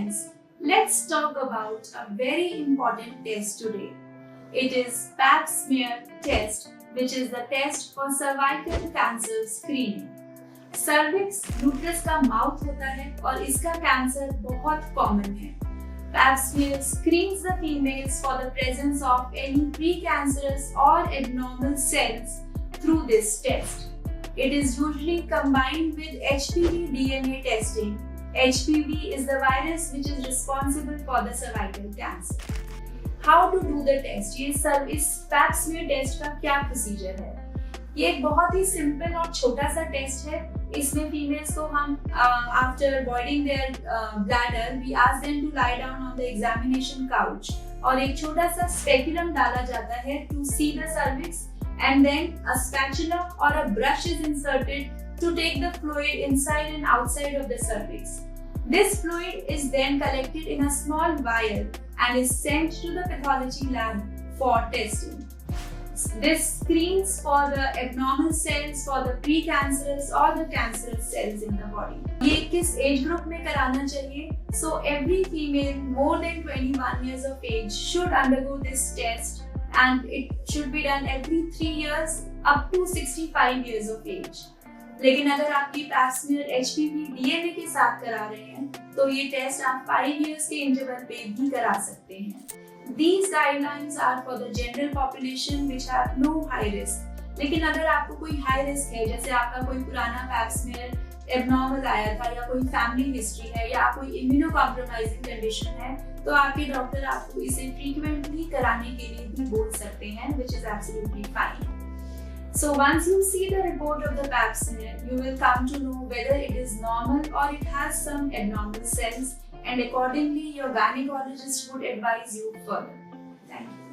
friends, let's talk about a very important test today. It is Pap smear test, which is the test for cervical cancer screening. Cervix uterus का mouth होता है और इसका cancer बहुत common है. Pap smear screens the females for the presence of any precancerous or abnormal cells through this test. It is usually combined with HPV DNA testing. HPV is the virus which is responsible for the cervical cancer. How to do the test? इस Pap smear test का क्या procedure है? ये एक बहुत ही simple और छोटा सा टेस्ट है. इसमें फीमेल्स को हम after voiding their bladder, we ask them to lie down on the examination couch और एक छोटा सा speculum डाला जाता है to see the cervix, and then a spatula or a brush is inserted to take the fluid inside and outside of the cervix. This fluid is then collected in a small vial and is sent to the pathology lab for testing. This screens for the abnormal cells, for the precancerous or the cancerous cells in the body. ये किस age group में कराना चाहिए? So every female more than 21 years of age should undergo this test, and it should be done every 3 years up to 65 years of age. लेकिन अगर आपकी Pap smear HPV DNA के साथ करा रहे हैं तो ये टेस्ट आप 5 years के इंटरवल पे भी करा सकते हैं. These guidelines are for the general population which have no high risk. लेकिन अगर आपको कोई high risk है, जैसे आपका कोई पुराना Pap smear abnormal आया था या कोई family history है या कोई immunocompromising condition है, तो आपके डॉक्टर आपको इसे frequently कराने के लिए भी बोल सकते हैं, which is absolutely fine. So once you see the report of the Pap smear, you will come to know whether it is normal or it has some abnormal cells, and accordingly your gynecologist would advise you further. Thank you.